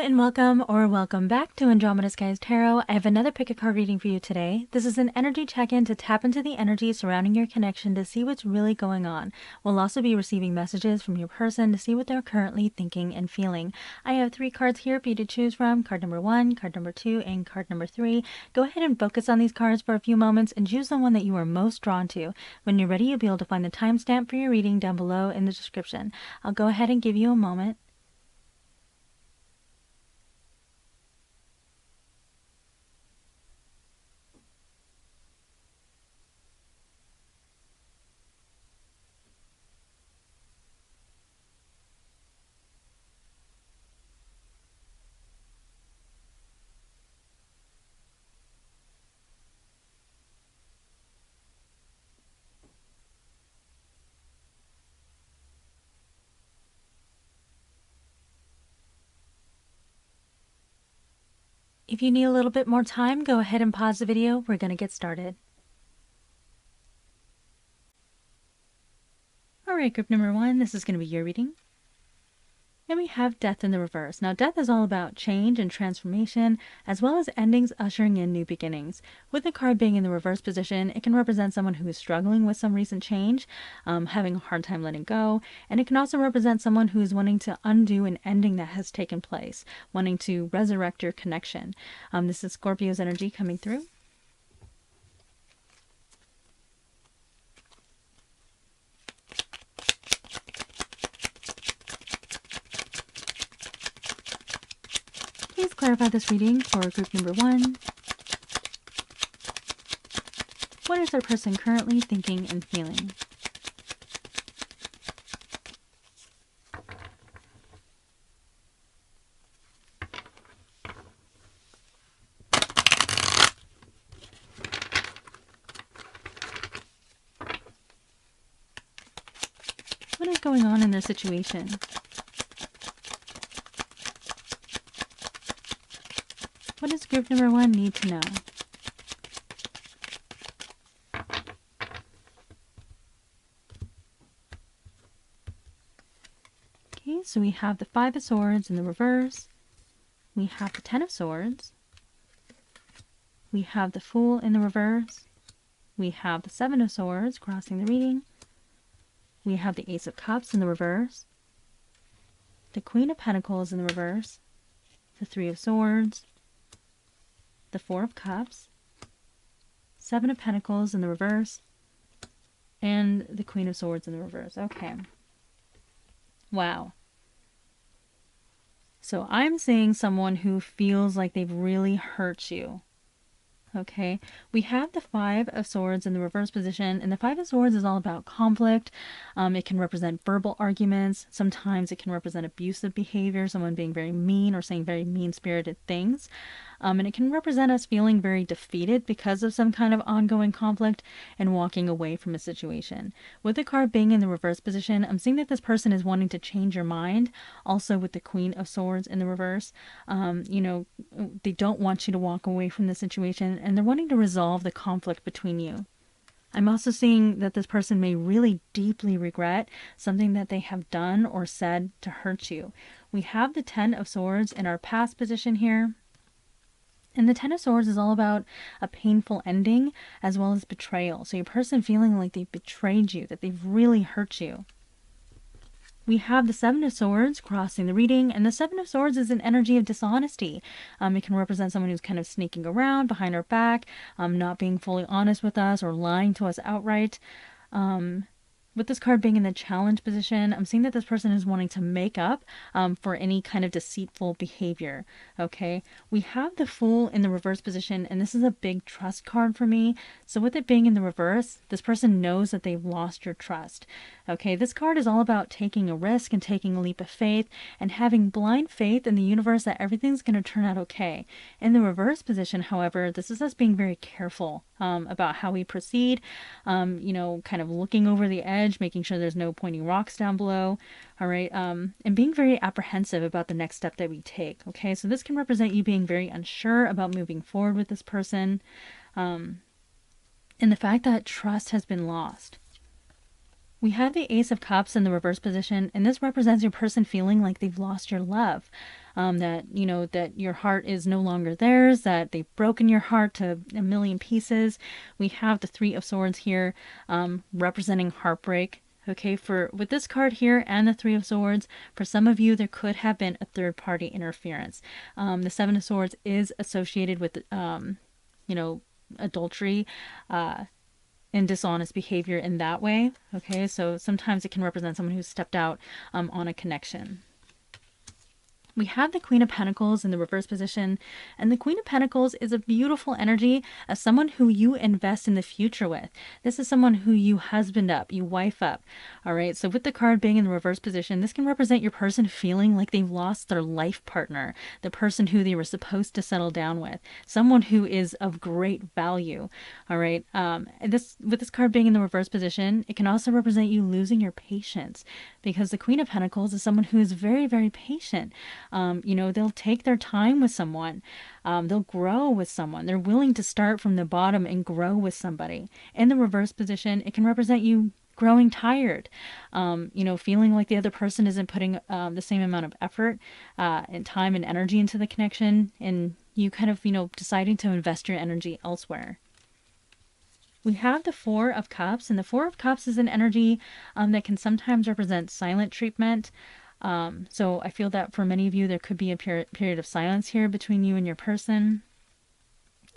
and welcome or welcome back to Andromeda Skies Tarot. I have another pick a card reading for you today. This is an energy check-in to tap into the energy surrounding your connection to see what's really going on. We'll also be receiving messages from your person to see what they're currently thinking and feeling. I have 3 cards here for you to choose from. Card number 1, card number 2, and card number 3. Go ahead and focus on these cards for a few moments and choose the one that you are most drawn to. When you're ready, you'll be able to find the timestamp for your reading down below in the description. I'll go ahead and give you a moment. If you need a little bit more time, go ahead and pause the video. We're going to get started. Alright, group number 1, this is going to be your reading. And we have Death in the reverse. Now, Death is all about change and transformation, as well as endings ushering in new beginnings. With the card being in the reverse position, it can represent someone who is struggling with some recent change, having a hard time letting go, and it can also represent someone who is wanting to undo an ending that has taken place, wanting to resurrect your connection. This is Scorpio's energy coming through. Please clarify this reading for group number 1. What is our person currently thinking and feeling? What is going on in their situation? What does group number 1 need to know? Okay, so we have the 5 of Swords in the reverse. We have the 10 of Swords. We have the Fool in the reverse. We have the 7 of Swords crossing the reading. We have the Ace of Cups in the reverse. The Queen of Pentacles in the reverse. The 3 of Swords. The 4 of Cups, 7 of Pentacles in the reverse, and the Queen of Swords in the reverse. Okay. Wow. So I'm seeing someone who feels like they've really hurt you. Okay, we have the 5 of Swords in the reverse position, and the 5 of Swords is all about conflict. It can represent verbal arguments. Sometimes it can represent abusive behavior, someone being very mean or saying very mean-spirited things. And it can represent us feeling very defeated because of some kind of ongoing conflict and walking away from a situation. With the card being in the reverse position, I'm seeing that this person is wanting to change your mind. Also with the Queen of Swords in the reverse, they don't want you to walk away from the situation, and they're wanting to resolve the conflict between you. I'm also seeing that this person may really deeply regret something that they have done or said to hurt you. We have the 10 of Swords in our past position here. And the 10 of Swords is all about a painful ending as well as betrayal. So your person feeling like they've betrayed you, that they've really hurt you. We have the 7 of Swords crossing the reading, and the 7 of Swords is an energy of dishonesty. It can represent someone who's kind of sneaking around behind our back, not being fully honest with us or lying to us outright. With this card being in the challenge position, I'm seeing that this person is wanting to make up for any kind of deceitful behavior, okay? We have the Fool in the reverse position, and this is a big trust card for me. So with it being in the reverse, this person knows that they've lost your trust, okay? This card is all about taking a risk and taking a leap of faith and having blind faith in the universe that everything's going to turn out okay. In the reverse position, however, this is us being very careful about how we proceed, kind of looking over the edge, making sure there's no pointing rocks down below, all right, and being very apprehensive about the next step that we take, okay? So this can represent you being very unsure about moving forward with this person, and the fact that trust has been lost. We have the Ace of Cups in the reverse position, and this represents your person feeling like they've lost your love. That, you know, that your heart is no longer theirs, that they've broken your heart to a million pieces. We have the Three of Swords here, representing heartbreak. Okay, for with this card here and the Three of Swords, for some of you, there could have been a third party interference. The Seven of Swords is associated with, you know, adultery, and dishonest behavior in that way. Okay, so sometimes it can represent someone who's stepped out on a connection. We have the Queen of Pentacles in the reverse position, and the Queen of Pentacles is a beautiful energy of someone who you invest in the future with. This is someone who you husband up, you wife up. All right, so with the card being in the reverse position, this can represent your person feeling like they've lost their life partner, the person who they were supposed to settle down with, someone who is of great value. All right, with this card being in the reverse position, it can also represent you losing your patience, because the Queen of Pentacles is someone who is very, very patient. You know, they'll take their time with someone. They'll grow with someone. They're willing to start from the bottom and grow with somebody. In the reverse position, it can represent you growing tired, you know, feeling like the other person isn't putting the same amount of effort and time and energy into the connection, and you kind of, you know, deciding to invest your energy elsewhere. We have the Four of Cups, and the Four of Cups is an energy that can sometimes represent silent treatment. So I feel that for many of you, there could be a period of silence here between you and your person.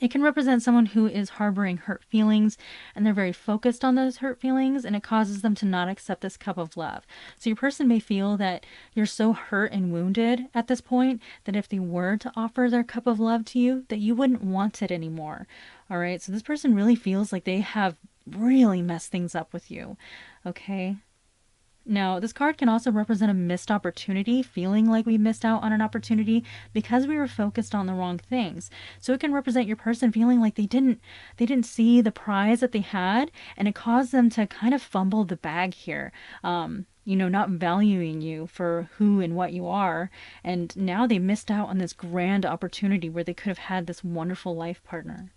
It can represent someone who is harboring hurt feelings, and they're very focused on those hurt feelings, and it causes them to not accept this cup of love. So your person may feel that you're so hurt and wounded at this point that if they were to offer their cup of love to you, that you wouldn't want it anymore. All right, so this person really feels like they have really messed things up with you. Okay. Now, this card can also represent a missed opportunity, feeling like we missed out on an opportunity because we were focused on the wrong things. So it can represent your person feeling like they didn't see the prize that they had, and it caused them to kind of fumble the bag here. You know, not valuing you for who and what you are. And now they missed out on this grand opportunity where they could have had this wonderful life partner.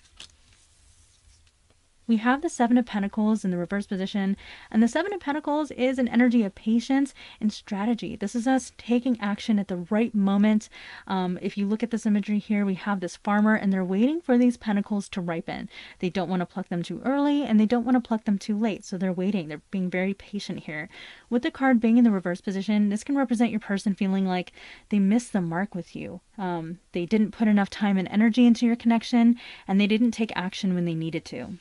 We have the Seven of Pentacles in the reverse position, and the Seven of Pentacles is an energy of patience and strategy. This is us taking action at the right moment. If you look at this imagery here, we have this farmer, and they're waiting for these pentacles to ripen. They don't want to pluck them too early, and they don't want to pluck them too late, so they're waiting. They're being very patient here. With the card being in the reverse position, this can represent your person feeling like they missed the mark with you. They didn't put enough time and energy into your connection, and they didn't take action when they needed to.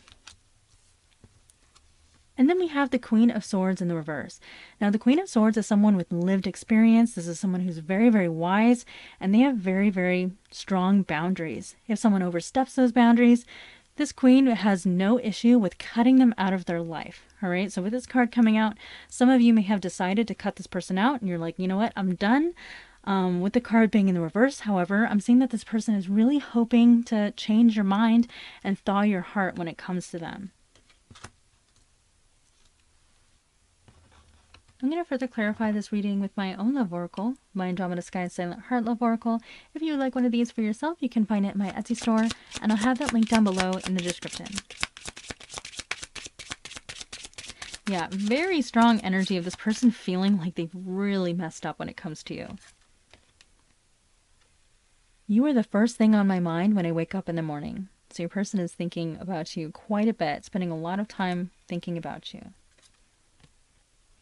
And then we have the Queen of Swords in the reverse. Now, the Queen of Swords is someone with lived experience. This is someone who's very, very wise, and they have very, very strong boundaries. If someone oversteps those boundaries, this queen has no issue with cutting them out of their life. All right, so with this card coming out, some of you may have decided to cut this person out, and you're like, you know what, I'm done. With the card being in the reverse, however, I'm seeing that this person is really hoping to change your mind and thaw your heart when it comes to them. I'm going to further clarify this reading with my own love oracle, my Andromeda Sky Silent Heart Love Oracle. If you would like one of these for yourself, you can find it in my Etsy store, and I'll have that link down below in the description. Yeah, very strong energy of this person feeling like they've really messed up when it comes to you. You are the first thing on my mind when I wake up in the morning. So your person is thinking about you quite a bit, spending a lot of time thinking about you.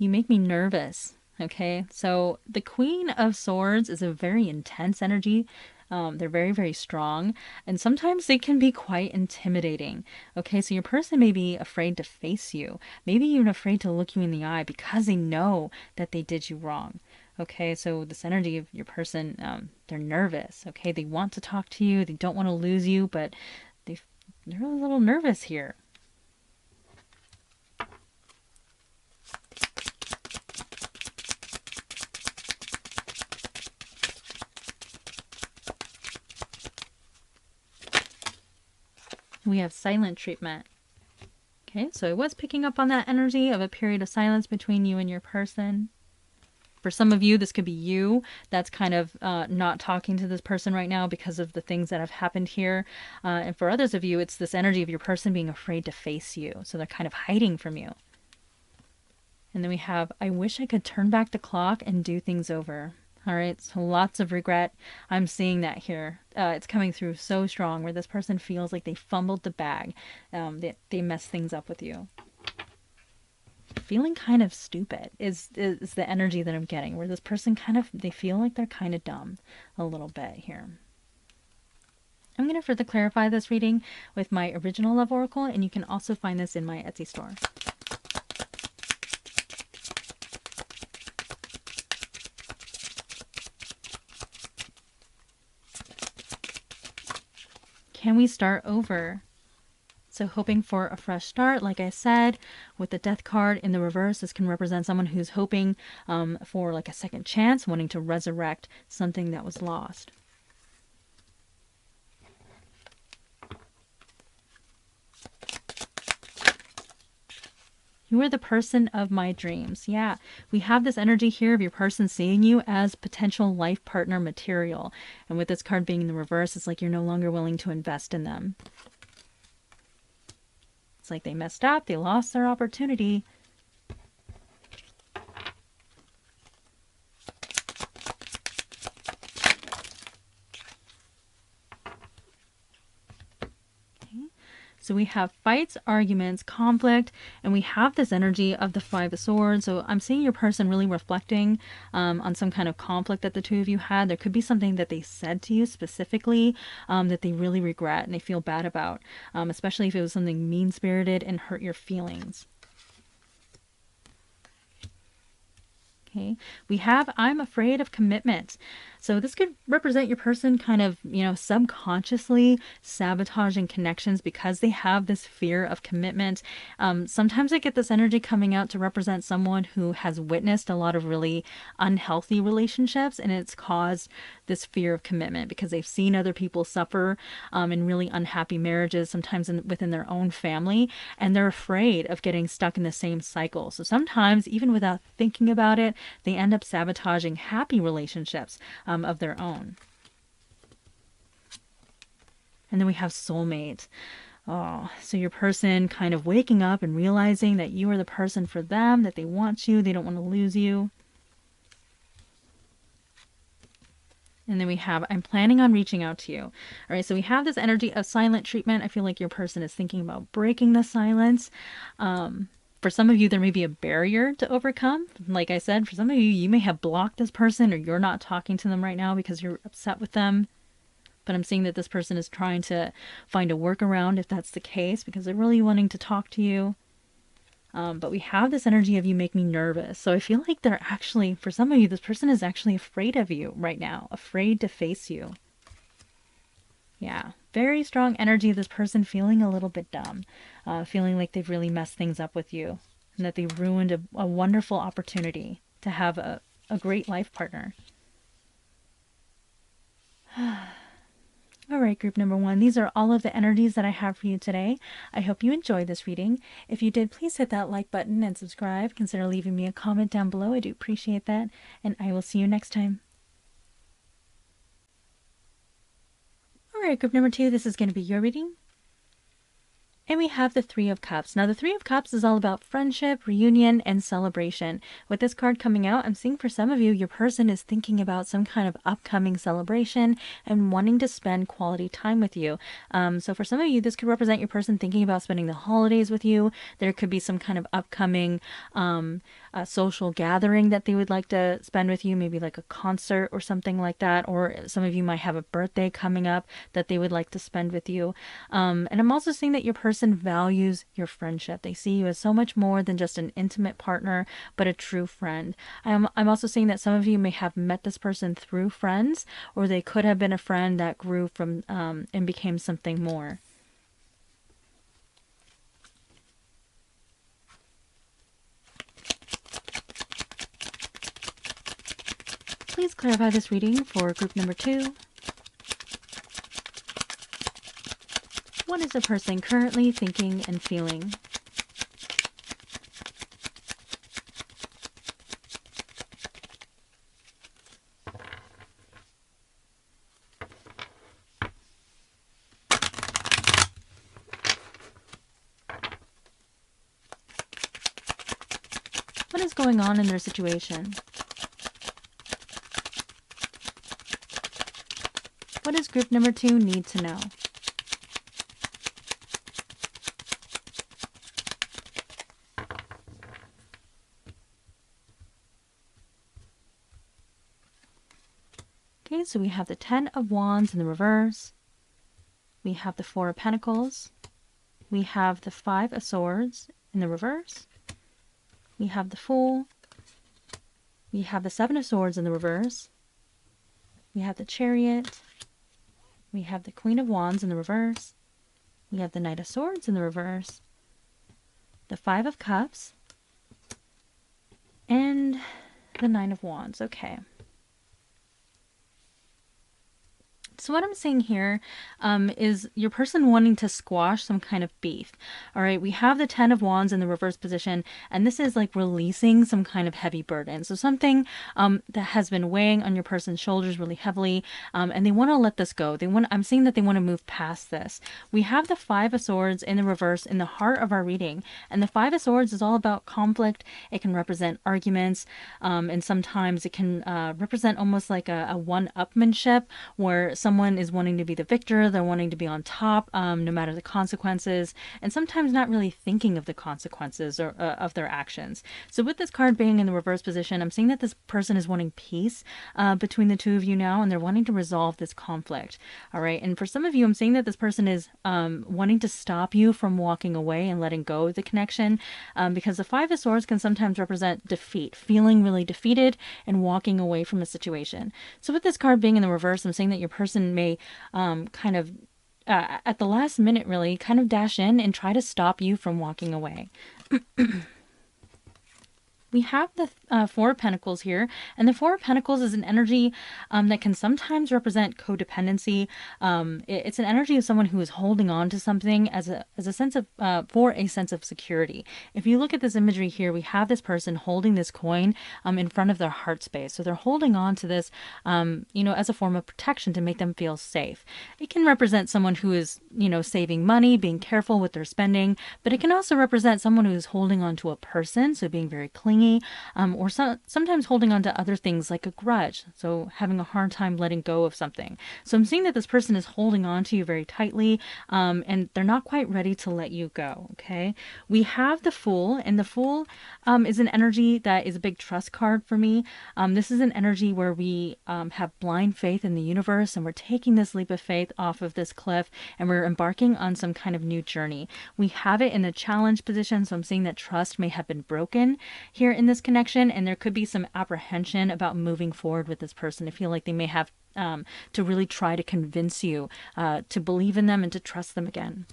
You make me nervous, okay? So the Queen of Swords is a very intense energy. They're very, very strong, and sometimes they can be quite intimidating, okay? So your person may be afraid to face you, maybe even afraid to look you in the eye because they know that they did you wrong, okay? So this energy of your person, they're nervous, okay? They want to talk to you, they don't want to lose you, but they're a little nervous here. We have silent treatment. Okay, so I was picking up on that energy of a period of silence between you and your person. For some of you, this could be you that's kind of not talking to this person right now because of the things that have happened here. And for others of you, it's this energy of your person being afraid to face you. So they're kind of hiding from you. And then we have, I wish I could turn back the clock and do things over. All right, so lots of regret. I'm seeing that here. It's coming through so strong where this person feels like they fumbled the bag. They messed things up with you. Feeling kind of stupid is the energy that I'm getting, where this person kind of, they feel like they're kind of dumb a little bit here. I'm going to further clarify this reading with my original love oracle, and you can also find this in my Etsy store. Can we start over? So hoping for a fresh start, like I said, with the Death card in the reverse, this can represent someone who's hoping for like a second chance, wanting to resurrect something that was lost. You are the person of my dreams. Yeah, we have this energy here of your person seeing you as potential life partner material. And with this card being in the reverse, it's like you're no longer willing to invest in them. It's like they messed up, they lost their opportunity. So we have fights, arguments, conflict, and we have this energy of the Five of Swords. So I'm seeing your person really reflecting on some kind of conflict that the two of you had. There could be something that they said to you specifically that they really regret and they feel bad about, especially if it was something mean-spirited and hurt your feelings. Okay, we have I'm afraid of commitment. So this could represent your person kind of, subconsciously sabotaging connections because they have this fear of commitment. Sometimes I get this energy coming out to represent someone who has witnessed a lot of really unhealthy relationships, and it's caused this fear of commitment because they've seen other people suffer in really unhappy marriages, sometimes within their own family, and they're afraid of getting stuck in the same cycle. So sometimes, even without thinking about it, they end up sabotaging happy relationships of their own. And then we have soulmate. Oh, so your person kind of waking up and realizing that you are the person for them, that they want you, they don't want to lose you. And then we have, I'm planning on reaching out to you. All right, so we have this energy of silent treatment. I feel like your person is thinking about breaking the silence. For some of you, there may be a barrier to overcome. Like I said, for some of you, you may have blocked this person or you're not talking to them right now because you're upset with them. But I'm seeing that this person is trying to find a workaround if that's the case because they're really wanting to talk to you. But we have this energy of you make me nervous. So I feel like they're actually, for some of you, this person is actually afraid of you right now, afraid to face you. Yeah, very strong energy of this person feeling a little bit dumb, feeling like they've really messed things up with you and that they've ruined a wonderful opportunity to have a great life partner. All right, group number one, these are all of the energies that I have for you today. I hope you enjoyed this reading. If you did, please hit that like button and subscribe. Consider leaving me a comment down below. I do appreciate that. And I will see you next time. All right, group number two, this is going to be your reading. And we have the Three of Cups. Now, the Three of Cups is all about friendship, reunion, and celebration. With this card coming out, I'm seeing for some of you, your person is thinking about some kind of upcoming celebration and wanting to spend quality time with you. So for some of you, this could represent your person thinking about spending the holidays with you. There could be some kind of upcoming social gathering that they would like to spend with you, maybe like a concert or something like that. Or some of you might have a birthday coming up that they would like to spend with you. And I'm also seeing that your person values your friendship. They see you as so much more than just an intimate partner, but a true friend. I'm also seeing that some of you may have met this person through friends, or they could have been a friend that grew from and became something more. Please clarify this reading for group number two. What is the person currently thinking and feeling? What going on in their situation? What does group number 2 need to know? Okay, so we have the 10 of Wands in the reverse. We have the 4 of Pentacles. We have the 5 of Swords in the reverse. We have the Fool. We have the 7 of Swords in the reverse. We have the Chariot. We have the Queen of Wands in the reverse. We have the Knight of Swords in the reverse. The 5 of Cups. And the 9 of Wands. Okay. So what I'm saying here is your person wanting to squash some kind of beef. All right, we have the 10 of Wands in the reverse position, and this is like releasing some kind of heavy burden. So something that has been weighing on your person's shoulders really heavily, and they want to let this go. I'm seeing that they want to move past this. We have the 5 of Swords in the reverse in the heart of our reading, and the 5 of Swords is all about conflict. It can represent arguments, and sometimes it can represent almost like a one-upmanship where someone is wanting to be the victor, they're wanting to be on top, no matter the consequences, and sometimes not really thinking of the consequences or of their actions. So with this card being in the reverse position, I'm seeing that this person is wanting peace between the two of you now, and they're wanting to resolve this conflict. All right, and for some of you, I'm seeing that this person is wanting to stop you from walking away and letting go of the connection, because the 5 of Swords can sometimes represent defeat, feeling really defeated and walking away from a situation. So with this card being in the reverse, I'm saying that your person may kind of at the last minute really kind of dash in and try to stop you from walking away. We have the 4 of Pentacles here, and the 4 of Pentacles is an energy that can sometimes represent codependency. It's an energy of someone who is holding on to something as a sense of for a sense of security. If you look at this imagery here, we have this person holding this coin in front of their heart space. So they're holding on to this, as a form of protection to make them feel safe. It can represent someone who is, saving money, being careful with their spending, but it can also represent someone who is holding on to a person, so being very clingy. Or sometimes holding on to other things like a grudge, so having a hard time letting go of something. So I'm seeing that this person is holding on to you very tightly, and they're not quite ready to let you go, okay? We have the Fool, and the Fool is an energy that is a big trust card for me. This is an energy where we have blind faith in the universe, and we're taking this leap of faith off of this cliff, and we're embarking on some kind of new journey. We have it in the challenge position, so I'm seeing that trust may have been broken here in this connection, and there could be some apprehension about moving forward with this person. I feel like they may have to really try to convince you to believe in them and to trust them again.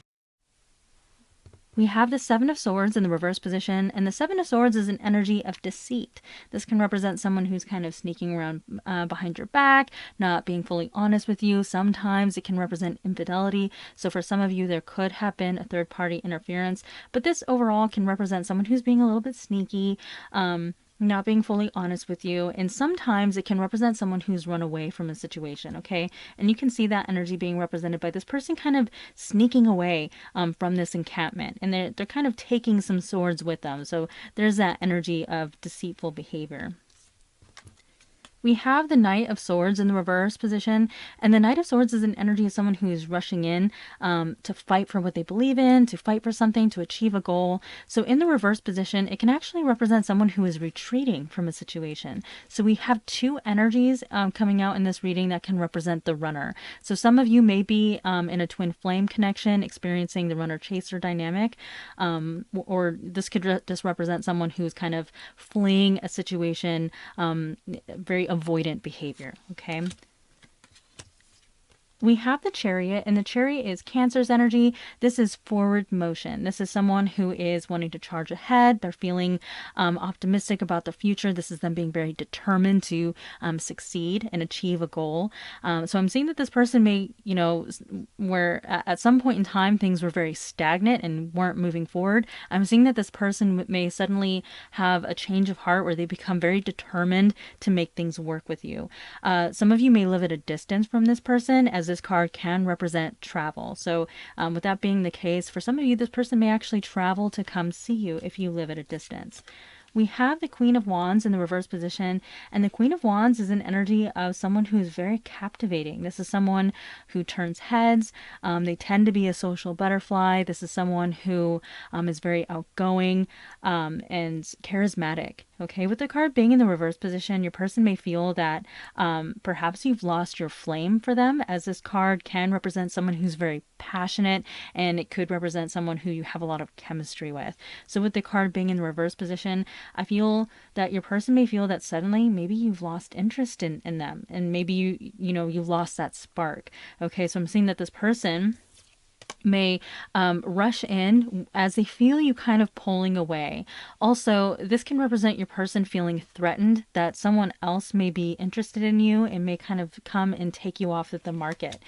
We have the 7 of Swords in the reverse position, and the 7 of Swords is an energy of deceit. This can represent someone who's kind of sneaking around behind your back, not being fully honest with you. Sometimes it can represent infidelity. So for some of you, there could have been a third-party interference, but this overall can represent someone who's being a little bit sneaky, not being fully honest with you, and sometimes it can represent someone who's run away from a situation, okay? And you can see that energy being represented by this person kind of sneaking away from this encampment, and they're kind of taking some swords with them, so there's that energy of deceitful behavior. We have the Knight of Swords in the reverse position, and the Knight of Swords is an energy of someone who is rushing in to fight for what they believe in, to fight for something, to achieve a goal. So in the reverse position, it can actually represent someone who is retreating from a situation. So we have 2 energies coming out in this reading that can represent the runner. So some of you may be in a twin flame connection, experiencing the runner-chaser dynamic, or this could just represent someone who's kind of fleeing a situation, very avoidant behavior, okay? We have the Chariot, and the Chariot is Cancer's energy. This is forward motion. This is someone who is wanting to charge ahead. They're feeling optimistic about the future. This is them being very determined to succeed and achieve a goal. So I'm seeing that this person may, where at some point in time things were very stagnant and weren't moving forward. I'm seeing that this person may suddenly have a change of heart where they become very determined to make things work with you. Some of you may live at a distance from this person, as this card can represent travel. So with that being the case, for some of you, this person may actually travel to come see you if you live at a distance. we have the Queen of Wands in the reverse position, and the Queen of Wands is an energy of someone who is very captivating. This is someone who turns heads. They tend to be a social butterfly. This is someone who is very outgoing and charismatic. Okay, with the card being in the reverse position, your person may feel that perhaps you've lost your flame for them, as this card can represent someone who's very passionate, and it could represent someone who you have a lot of chemistry with. So with the card being in the reverse position, I feel that your person may feel that suddenly maybe you've lost interest in them, and maybe you've lost that spark. Okay, so I'm seeing that this person may rush in as they feel you kind of pulling away. Also, this can represent your person feeling threatened that someone else may be interested in you and may kind of come and take you off of the market.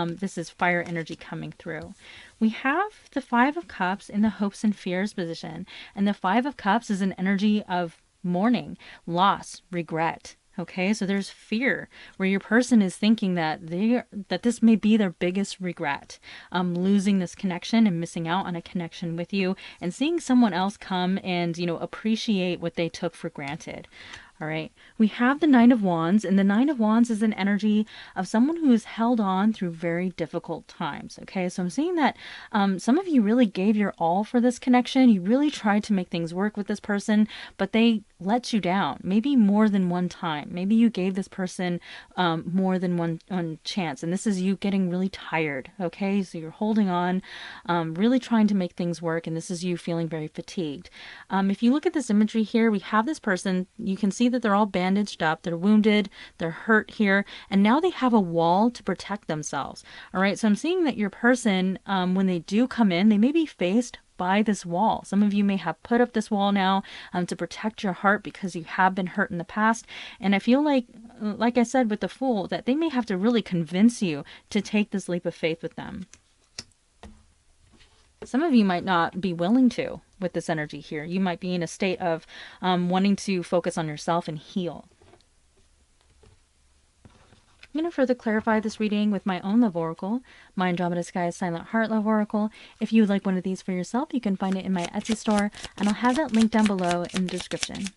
This is fire energy coming through. We have the Five of Cups in the hopes and fears position, and the Five of Cups is an energy of mourning, loss, regret. Okay, so there's fear where your person is thinking that this may be their biggest regret, losing this connection and missing out on a connection with you, and seeing someone else come and appreciate what they took for granted. All right, we have the Nine of Wands, and the Nine of Wands is an energy of someone who has held on through very difficult times. Okay, so I'm seeing that some of you really gave your all for this connection. You really tried to make things work with this person, but they let you down, maybe more than one time. Maybe you gave this person more than one chance, and this is you getting really tired. Okay, so you're holding on, really trying to make things work, and this is you feeling very fatigued. If you look at this imagery here, we have this person. You can see that they're all bandaged up, they're wounded, they're hurt here, and now they have a wall to protect themselves. All right, so I'm seeing that your person, when they do come in, they may be faced by this wall. Some of you may have put up this wall now to protect your heart because you have been hurt in the past. And I feel like I said with the Fool, that they may have to really convince you to take this leap of faith with them. Some of you might not be willing to with this energy here. You might be in a state of wanting to focus on yourself and heal. I'm going to further clarify this reading with my own love oracle, my Andromeda Sky Silent Heart Love Oracle. If you would like one of these for yourself, you can find it in my Etsy store, and I'll have that link down below in the description.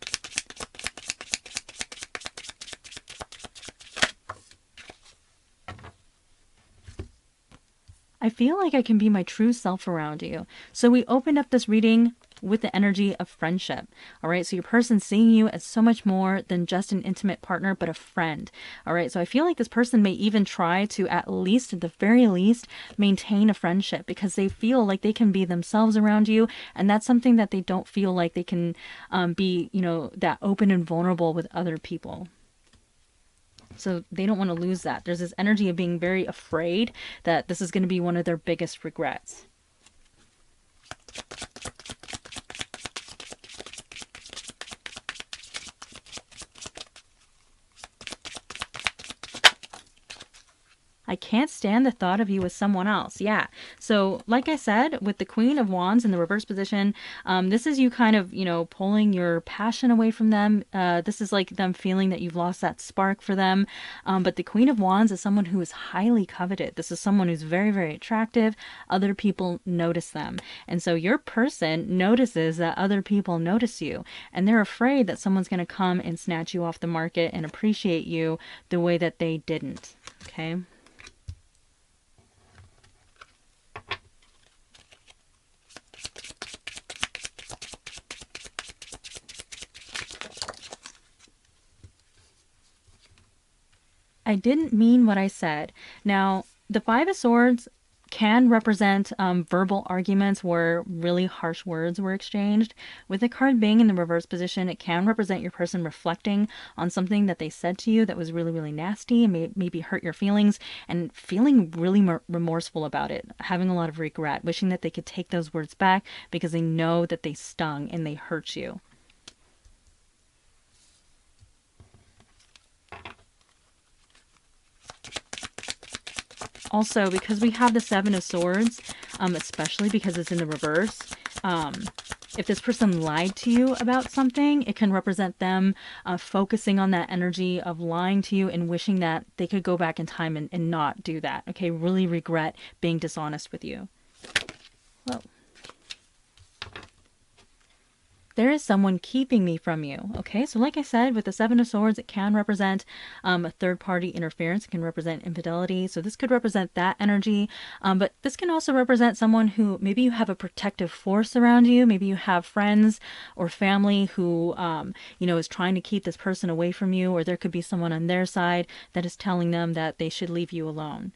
I feel like I can be my true self around you. So we opened up this reading with the energy of friendship. All right, so your person seeing you as so much more than just an intimate partner, but a friend. All right, so I feel like this person may even try to, at the very least, maintain a friendship because they feel like they can be themselves around you, and that's something that they don't feel like they can be, that open and vulnerable with other people. So they don't want to lose that. There's this energy of being very afraid that this is going to be one of their biggest regrets. I can't stand the thought of you with someone else. Yeah. So like I said, with the Queen of Wands in the reverse position, this is you kind of, pulling your passion away from them. This is like them feeling that you've lost that spark for them. But the Queen of Wands is someone who is highly coveted. This is someone who's very, very attractive. Other people notice them. And so your person notices that other people notice you. And they're afraid that someone's going to come and snatch you off the market and appreciate you the way that they didn't. Okay. I didn't mean what I said. Now, the Five of Swords can represent verbal arguments where really harsh words were exchanged. With the card being in the reverse position, it can represent your person reflecting on something that they said to you that was really, really nasty and maybe hurt your feelings and feeling really remorseful about it, having a lot of regret, wishing that they could take those words back because they know that they stung and they hurt you. Also, because we have the Seven of Swords, especially because it's in the reverse, if this person lied to you about something, it can represent them focusing on that energy of lying to you and wishing that they could go back in time and not do that. Okay, really regret being dishonest with you. Whoa. there is someone keeping me from you. Okay, so like I said, with the Seven of Swords, it can represent a third party interference. It can represent infidelity. So this could represent that energy. But this can also represent someone who maybe you have a protective force around you. Maybe you have friends or family who, is trying to keep this person away from you, or there could be someone on their side that is telling them that they should leave you alone.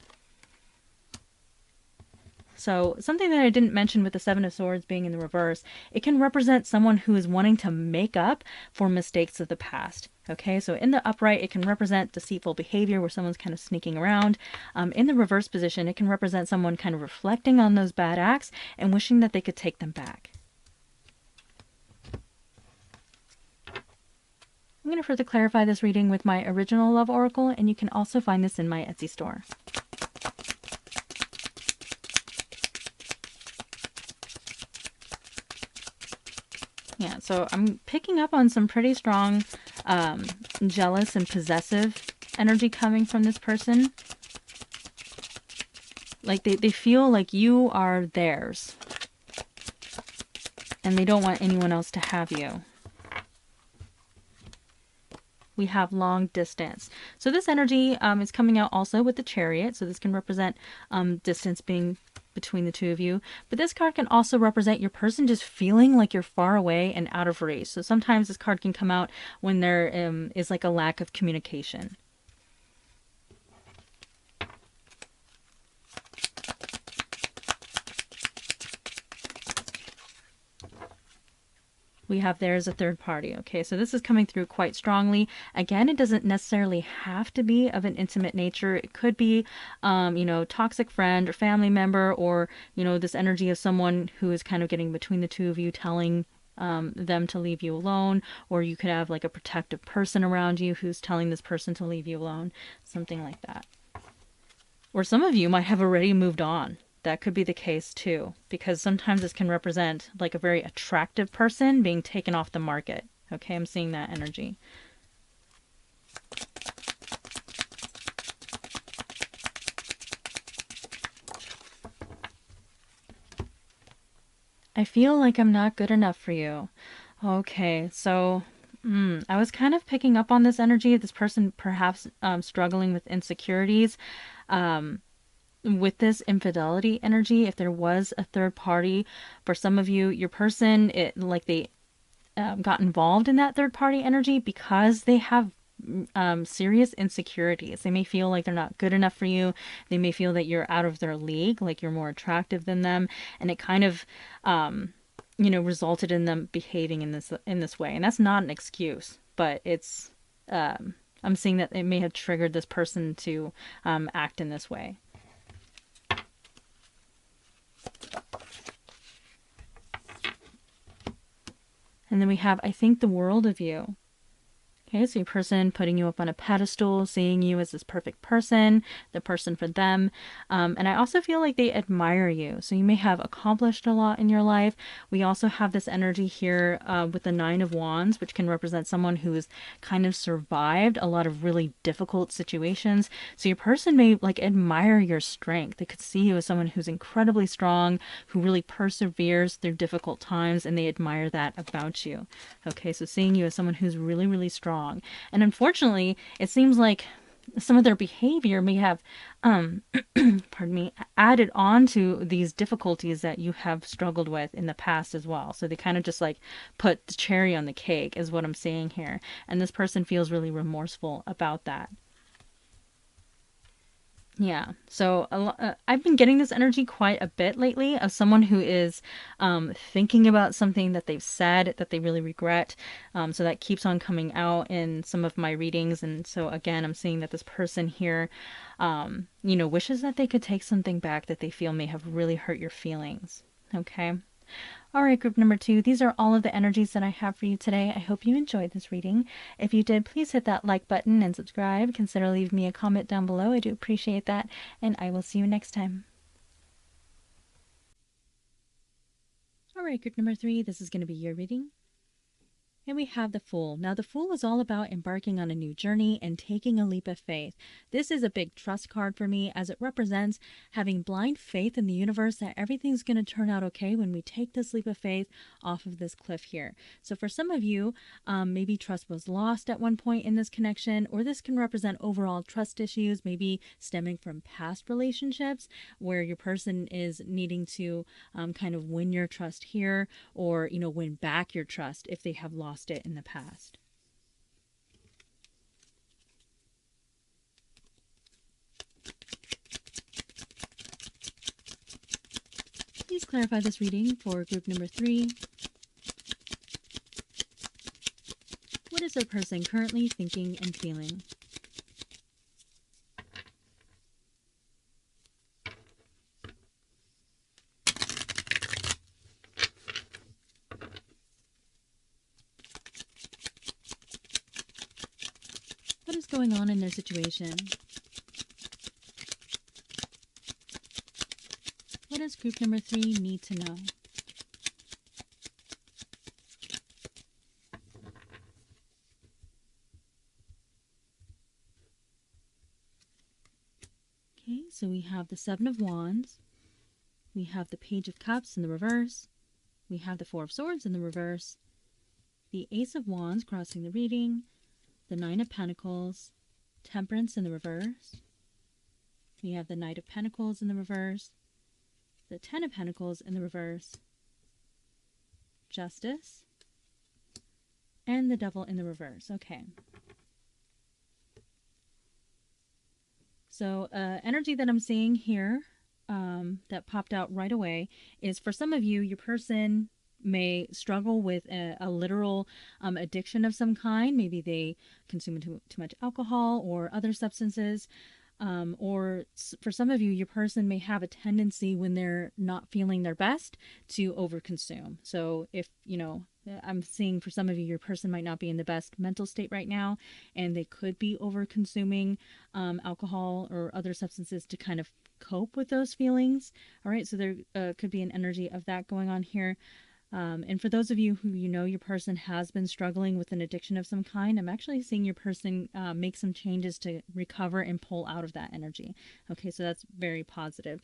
So something that I didn't mention with the Seven of Swords being in the reverse, it can represent someone who is wanting to make up for mistakes of the past. Okay, so in the upright, it can represent deceitful behavior where someone's kind of sneaking around. In the reverse position, it can represent someone kind of reflecting on those bad acts and wishing that they could take them back. I'm going to further clarify this reading with my original love oracle, and you can also find this in my Etsy store. Yeah, so I'm picking up on some pretty strong jealous and possessive energy coming from this person. Like they feel like you are theirs. And they don't want anyone else to have you. We have long distance. So this energy is coming out also with the Chariot. So this can represent distance being between the two of you. But this card can also represent your person just feeling like you're far away and out of reach. So sometimes this card can come out when there is like a lack of communication. We have there as a third party. Okay, so this is coming through quite strongly. Again, it doesn't necessarily have to be of an intimate nature. It could be, toxic friend or family member, or, this energy of someone who is kind of getting between the two of you, telling them to leave you alone, or you could have like a protective person around you who's telling this person to leave you alone, something like that. Or some of you might have already moved on. That could be the case too, because sometimes this can represent like a very attractive person being taken off the market. Okay, I'm seeing that energy. I feel like I'm not good enough for you. Okay, so I was kind of picking up on this energy. This person perhaps struggling with insecurities. With this infidelity energy, if there was a third party, for some of you, your person, they got involved in that third party energy because they have serious insecurities. They may feel like they're not good enough for you. They may feel that you're out of their league, like you're more attractive than them, and it kind of resulted in them behaving in this way. And that's not an excuse, but it's I'm seeing that it may have triggered this person to act in this way. And then we have, I think the world of you. Okay, so your person putting you up on a pedestal, seeing you as this perfect person, the person for them. And I also feel like they admire you. So you may have accomplished a lot in your life. We also have this energy here with the Nine of Wands, which can represent someone who has kind of survived a lot of really difficult situations. So your person may like admire your strength. They could see you as someone who's incredibly strong, who really perseveres through difficult times, and they admire that about you. Okay, so seeing you as someone who's really, really strong. And unfortunately, it seems like some of their behavior may have, pardon me, added on to these difficulties that you have struggled with in the past as well. So they kind of just like put the cherry on the cake is what I'm saying here. And this person feels really remorseful about that. Yeah, so I've been getting this energy quite a bit lately of someone who is thinking about something that they've said that they really regret. So that keeps on coming out in some of my readings. And so again, I'm seeing that this person here, wishes that they could take something back that they feel may have really hurt your feelings. Okay. All right, group number 2, these are all of the energies that I have for you today. I hope you enjoyed this reading. If you did, please hit that like button and subscribe. Consider leaving me a comment down below. I do appreciate that, and I will see you next time. All right, group number 3, this is going to be your reading. And we have the Fool. Now, the Fool is all about embarking on a new journey and taking a leap of faith. This is a big trust card for me, as it represents having blind faith in the universe that everything's going to turn out okay when we take this leap of faith off of this cliff here. So for some of you, maybe trust was lost at one point in this connection, or this can represent overall trust issues, maybe stemming from past relationships where your person is needing to kind of win your trust here, or, win back your trust if they have lost it in the past. Please clarify this reading for group number 3. What is their person currently thinking and feeling? What is going on in their situation? What does group number 3 need to know? Okay, so we have the Seven of Wands. We have the Page of Cups in the reverse. We have the Four of Swords in the reverse. The Ace of Wands crossing the reading. The Nine of Pentacles. Temperance in the reverse. We have the Knight of Pentacles in the reverse. The Ten of Pentacles in the reverse. Justice. And the Devil in the reverse. Okay. So energy that I'm seeing here that popped out right away is, for some of you, your person may struggle with a literal addiction of some kind. Maybe they consume too much alcohol or other substances. Or for some of you, your person may have a tendency when they're not feeling their best to overconsume. So if, I'm seeing for some of you, your person might not be in the best mental state right now, and they could be over-consuming alcohol or other substances to kind of cope with those feelings. All right, so there could be an energy of that going on here. And for those of you who your person has been struggling with an addiction of some kind, I'm actually seeing your person make some changes to recover and pull out of that energy. Okay, so that's very positive.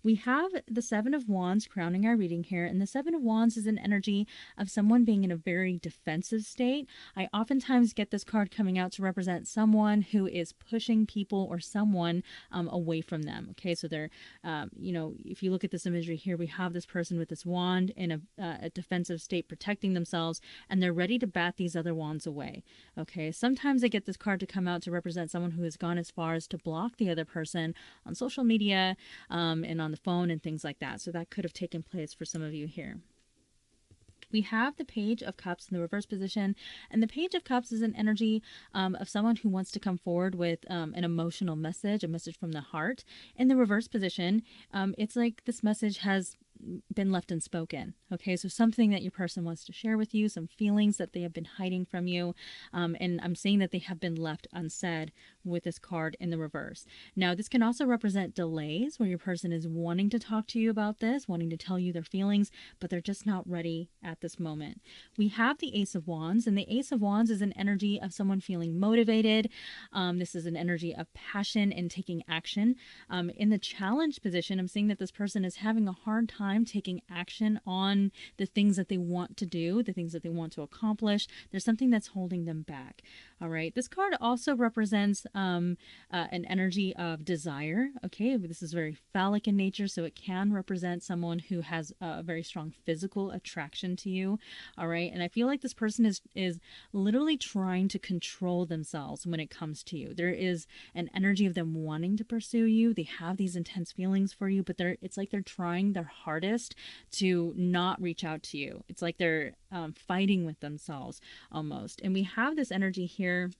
We have the Seven of Wands crowning our reading here, and the Seven of Wands is an energy of someone being in a very defensive state. I oftentimes get this card coming out to represent someone who is pushing people or someone away from them. Okay, so they're, if you look at this imagery here, we have this person with this wand in a defensive state protecting themselves, and they're ready to bat these other wands away. Okay, sometimes I get this card to come out to represent someone who has gone as far as to block the other person on social media and on the phone and things like that. So that could have taken place for some of you here. We have the Page of Cups in the reverse position, and the Page of Cups is an energy of someone who wants to come forward with an emotional message, a message from the heart. In the reverse position, it's like this message has been left unspoken. Okay, so something that your person wants to share with you, some feelings that they have been hiding from you, and I'm saying that they have been left unsaid with this card in the reverse. Now, this can also represent delays where your person is wanting to talk to you about this, wanting to tell you their feelings, but they're just not ready at this moment. We have the Ace of Wands, and the Ace of Wands is an energy of someone feeling motivated. This is an energy of passion and taking action. In the challenge position, I'm seeing that this person is having a hard time taking action on the things that they want to do, the things that they want to accomplish. There's something that's holding them back. All right. This card also represents an energy of desire. Okay. This is very phallic in nature, so it can represent someone who has a very strong physical attraction to you. All right. And I feel like this person is literally trying to control themselves when it comes to you. There is an energy of them wanting to pursue you. They have these intense feelings for you, but it's like they're trying their hardest to not reach out to you. It's like they're fighting with themselves almost. And we have this energy here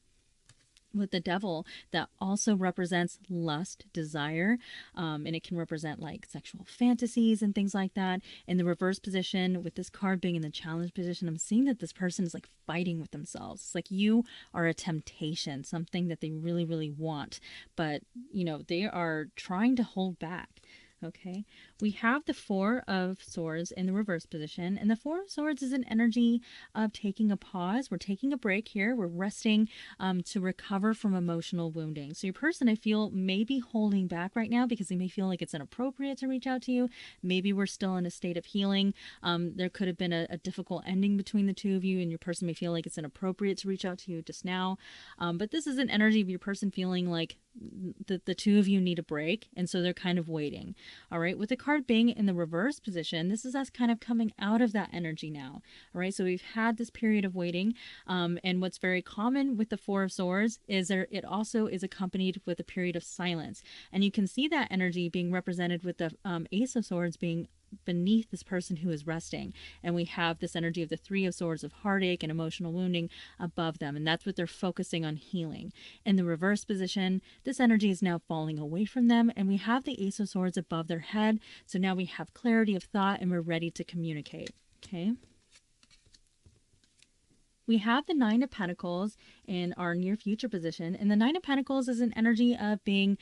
with the Devil that also represents lust, desire, and it can represent like sexual fantasies and things like that. In the reverse position, with this card being in the challenge position, I'm seeing that this person is like fighting with themselves. It's like you are a temptation, something that they really, really want, but they are trying to hold back. Okay, We have the Four of Swords in the reverse position, and the Four of Swords is an energy of taking a pause. We're taking a break here. We're resting to recover from emotional wounding. So your person, I feel, may be holding back right now because they may feel like it's inappropriate to reach out to you. Maybe we're still in a state of healing. There could have been a difficult ending between the two of you, and your person may feel like it's inappropriate to reach out to you just now. But this is an energy of your person feeling like the two of you need a break, and so they're kind of waiting. All right, with the card being in the reverse position, this is us kind of coming out of that energy now. All right, so we've had this period of waiting, and what's very common with the Four of Swords is it also is accompanied with a period of silence, and you can see that energy being represented with the Ace of Swords being beneath this person who is resting, and we have this energy of the Three of Swords of heartache and emotional wounding above them, and that's what they're focusing on healing. In the reverse position, this energy is now falling away from them, and we have the Ace of Swords above their head, so now we have clarity of thought and we're ready to communicate. Okay, we have the Nine of Pentacles in our near future position, and the Nine of Pentacles is an energy of being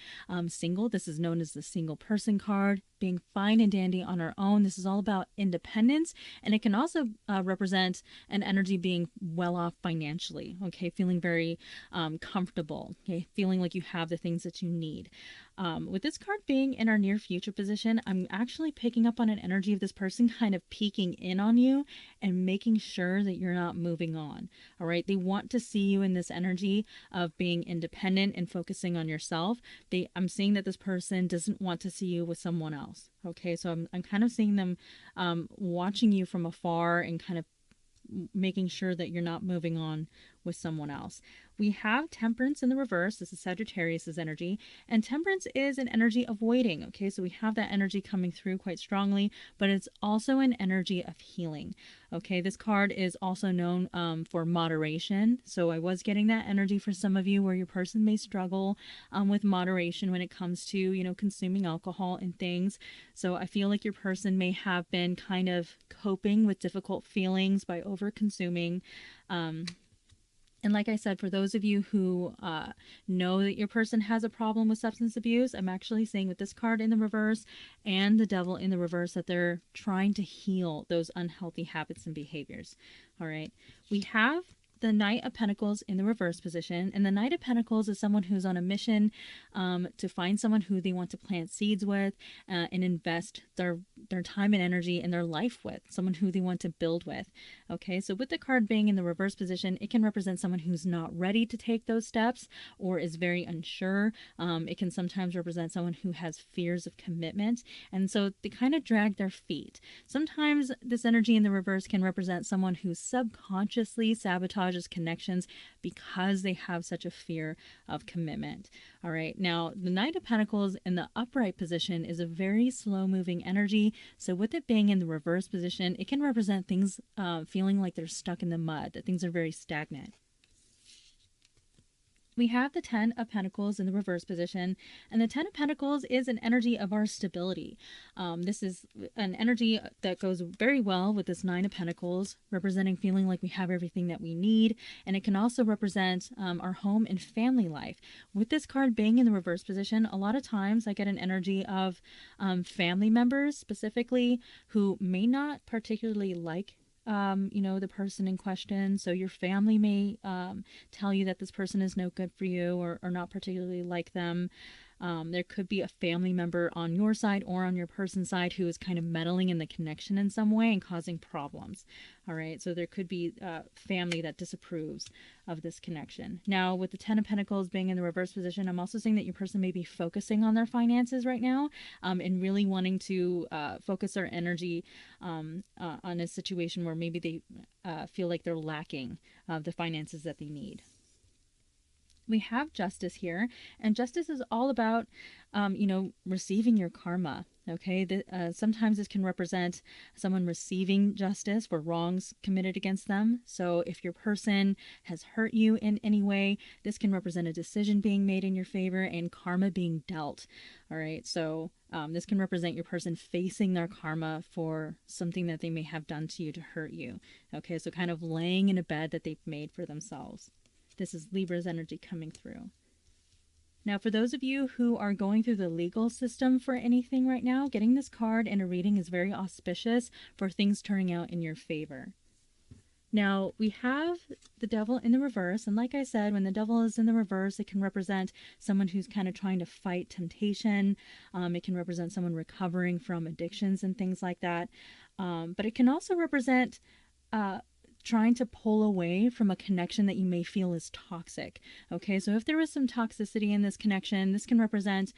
single. This is known as the single person card, being fine and dandy on our own. This is all about independence, and it can also represent an energy being well off financially, okay, feeling very comfortable, okay, feeling like you have the things that you need. With this card being in our near future position, I'm actually picking up on an energy of this person kind of peeking in on you and making sure that you're not moving on. All right, they want to see you in this energy of being independent and focusing on yourself. I'm seeing that this person doesn't want to see you with someone else. Okay, so I'm kind of seeing them watching you from afar and kind of making sure that you're not moving on with someone else. We have Temperance in the reverse. This is Sagittarius's energy, and Temperance is an energy of waiting. Okay, so we have that energy coming through quite strongly, but it's also an energy of healing. Okay, this card is also known for moderation. So I was getting that energy for some of you where your person may struggle with moderation when it comes to, you know, consuming alcohol and things. So I feel like your person may have been kind of coping with difficult feelings by over consuming. And like I said, for those of you who know that your person has a problem with substance abuse, I'm actually saying with this card in the reverse and the Devil in the reverse that they're trying to heal those unhealthy habits and behaviors. All right. We have the Knight of Pentacles in the reverse position, and the Knight of Pentacles is someone who's on a mission to find someone who they want to plant seeds with and invest their time and energy in their life with, someone who they want to build with. Okay, so with the card being in the reverse position, it can represent someone who's not ready to take those steps or is very unsure. It can sometimes represent someone who has fears of commitment, and so they kind of drag their feet. Sometimes this energy in the reverse can represent someone who subconsciously sabotages connections because they have such a fear of commitment. All right, now the Knight of Pentacles in the upright position is a very slow moving energy, so with it being in the reverse position, it can represent things feeling like they're stuck in the mud, that things are very stagnant. We have the Ten of Pentacles in the reverse position, and the Ten of Pentacles is an energy of our stability. This is an energy that goes very well with this Nine of Pentacles, representing feeling like we have everything that we need, and it can also represent our home and family life. With this card being in the reverse position, a lot of times I get an energy of family members specifically who may not particularly like the person in question. So your family may tell you that this person is no good for you or not particularly like them. There could be a family member on your side or on your person's side who is kind of meddling in the connection in some way and causing problems. All right, so there could be family that disapproves of this connection. Now, with the Ten of Pentacles being in the reverse position, I'm also saying that your person may be focusing on their finances right now and really wanting to focus their energy on a situation where maybe they feel like they're lacking the finances that they need. We have Justice here, and Justice is all about, receiving your karma. Okay, sometimes this can represent someone receiving justice for wrongs committed against them. So if your person has hurt you in any way, this can represent a decision being made in your favor and karma being dealt. All right, so this can represent your person facing their karma for something that they may have done to you to hurt you. Okay, so kind of laying in a bed that they've made for themselves. This is Libra's energy coming through. Now, for those of you who are going through the legal system for anything right now, getting this card in a reading is very auspicious for things turning out in your favor. Now, we have the devil in the reverse. And like I said, when the devil is in the reverse, it can represent someone who's kind of trying to fight temptation. It can represent someone recovering from addictions and things like that. But it can also represent trying to pull away from a connection that you may feel is toxic. Okay, so if there is some toxicity in this connection, this can represent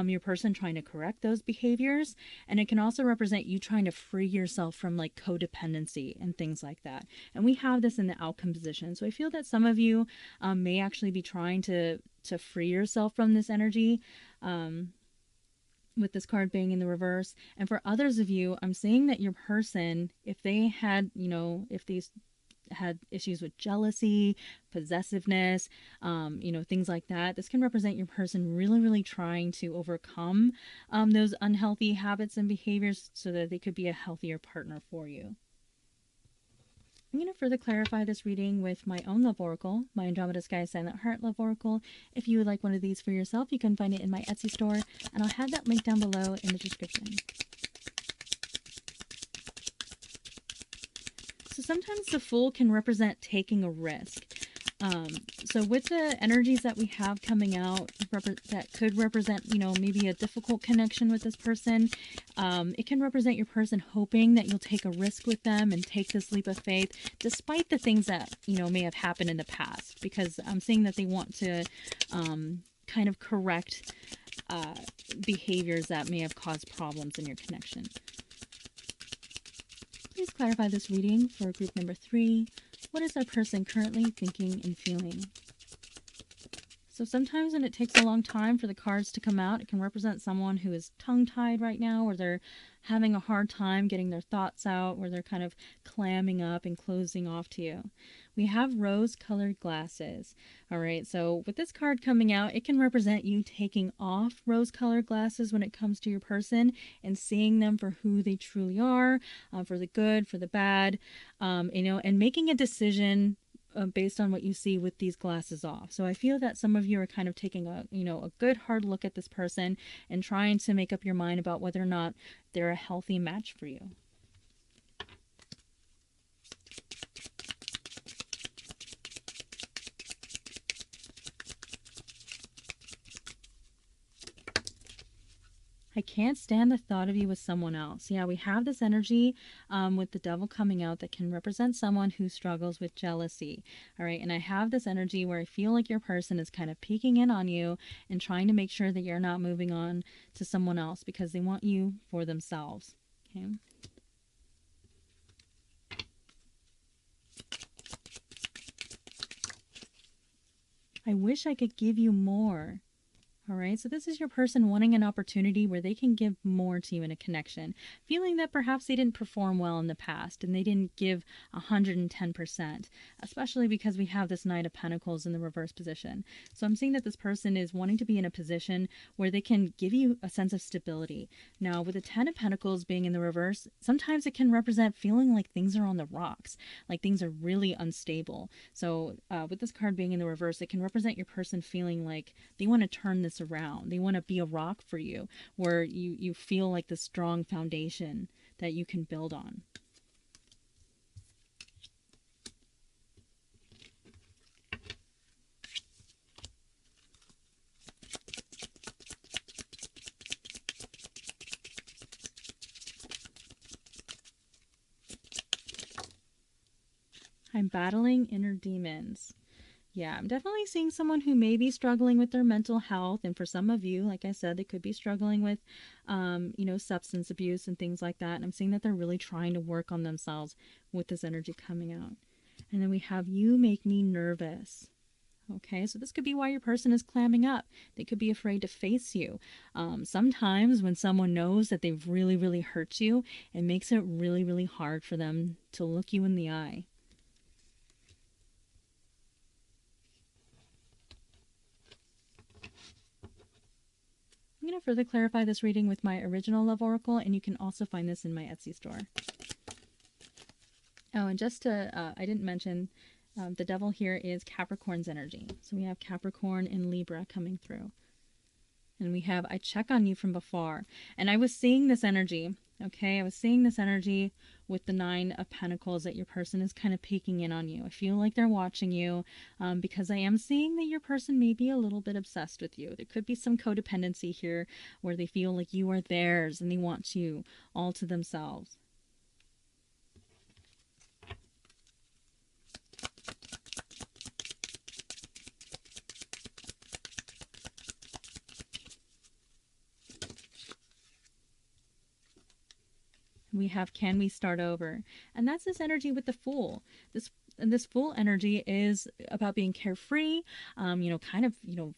your person trying to correct those behaviors, and it can also represent you trying to free yourself from like codependency and things like that. And we have this in the outcome position. So I feel that some of you may actually be trying to free yourself from this energy. With this card being in the reverse. And for others of you, I'm saying that your person, if they had, if these had issues with jealousy, possessiveness, things like that, this can represent your person really, really trying to overcome those unhealthy habits and behaviors so that they could be a healthier partner for you. I'm going to further clarify this reading with my own love oracle, my Andromeda Sky Silent Heart love oracle. If you would like one of these for yourself, you can find it in my Etsy store, and I'll have that link down below in the description. So sometimes the Fool can represent taking a risk. So with the energies that we have coming out that could represent, maybe a difficult connection with this person, it can represent your person hoping that you'll take a risk with them and take this leap of faith, despite the things that, may have happened in the past, because I'm seeing that they want to kind of correct behaviors that may have caused problems in your connection. Please clarify this reading for group number 3. What is our person currently thinking and feeling? So sometimes when it takes a long time for the cards to come out, it can represent someone who is tongue-tied right now, or they're having a hard time getting their thoughts out, where they're kind of clamming up and closing off to you. We have rose-colored glasses. All right, so with this card coming out, it can represent you taking off rose-colored glasses when it comes to your person and seeing them for who they truly are, for the good, for the bad, and making a decision based on what you see with these glasses off. So I feel that some of you are kind of taking a good hard look at this person and trying to make up your mind about whether or not they're a healthy match for you. I can't stand the thought of you with someone else. Yeah, we have this energy with the devil coming out that can represent someone who struggles with jealousy. All right, and I have this energy where I feel like your person is kind of peeking in on you and trying to make sure that you're not moving on to someone else because they want you for themselves. Okay. I wish I could give you more. All right, so this is your person wanting an opportunity where they can give more to you in a connection, feeling that perhaps they didn't perform well in the past and they didn't give 110%, especially because we have this Knight of Pentacles in the reverse position. So I'm seeing that this person is wanting to be in a position where they can give you a sense of stability. Now, with the Ten of Pentacles being in the reverse, sometimes it can represent feeling like things are on the rocks, like things are really unstable. So with this card being in the reverse, it can represent your person feeling like they want to turn this around. They want to be a rock for you where you feel like the strong foundation that you can build on. I'm battling inner demons. Yeah, I'm definitely seeing someone who may be struggling with their mental health. And for some of you, like I said, they could be struggling with, substance abuse and things like that. And I'm seeing that they're really trying to work on themselves with this energy coming out. And then we have you make me nervous. Okay, so this could be why your person is clamming up. They could be afraid to face you. Sometimes when someone knows that they've really, really hurt you, it makes it really, really hard for them to look you in the eye. I'm going to further clarify this reading with my original love oracle, and you can also find this in my Etsy store. Oh, and just to, I didn't mention, the devil here is Capricorn's energy. So we have Capricorn and Libra coming through. And we have, I check on you from afar. And I was seeing this energy, okay? I was seeing this energy with the Nine of Pentacles, that your person is kind of peeking in on you. I feel like they're watching you, because I am seeing that your person may be a little bit obsessed with you. There could be some codependency here where they feel like you are theirs and they want you all to themselves. We have, can we start over? And that's this energy with the Fool. This Fool energy is about being carefree, kind of,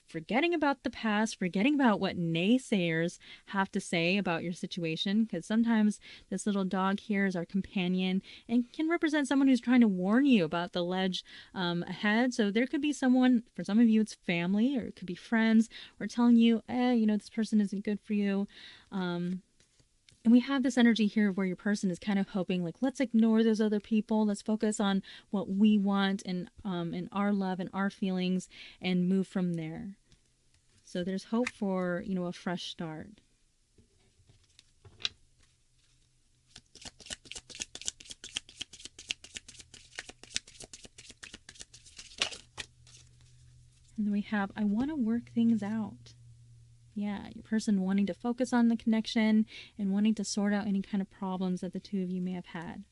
forgetting about the past, forgetting about what naysayers have to say about your situation. Because sometimes this little dog here is our companion and can represent someone who's trying to warn you about the ledge ahead. So there could be someone, for some of you, it's family, or it could be friends, or telling you, this person isn't good for you. And we have this energy here where your person is kind of hoping, like, let's ignore those other people. Let's focus on what we want and our love and our feelings and move from there. So there's hope for, a fresh start. And then we have, I want to work things out. Yeah, your person wanting to focus on the connection and wanting to sort out any kind of problems that the two of you may have had.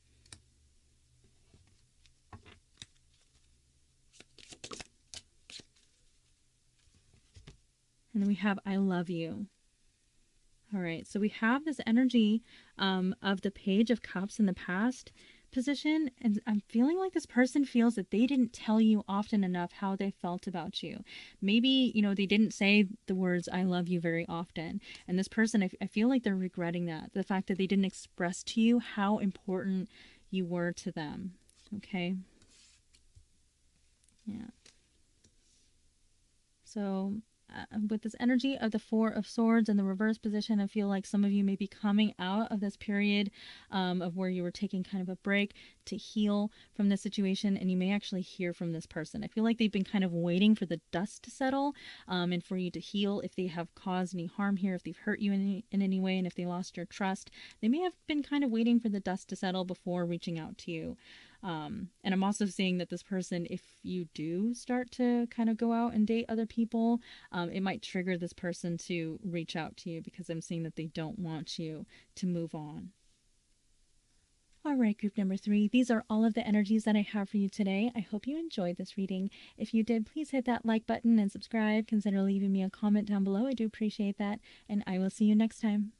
And then we have, I love you. All right, so we have this energy of the Page of Cups in the past position, and I'm feeling like this person feels that they didn't tell you often enough how they felt about you. Maybe, they didn't say the words I love you very often, and this person, I feel like they're regretting that, the fact that they didn't express to you how important you were to them. Okay, yeah. So with this energy of the Four of Swords in the reverse position, I feel like some of you may be coming out of this period of where you were taking kind of a break to heal from this situation, and you may actually hear from this person. I feel like they've been kind of waiting for the dust to settle and for you to heal if they have caused any harm here, if they've hurt you in any way, and if they lost your trust. They may have been kind of waiting for the dust to settle before reaching out to you. And I'm also seeing that this person, if you do start to kind of go out and date other people, it might trigger this person to reach out to you, because I'm seeing that they don't want you to move on. All right, group number 3, these are all of the energies that I have for you today. I hope you enjoyed this reading. If you did, please hit that like button and subscribe. Consider leaving me a comment down below. I do appreciate that, and I will see you next time.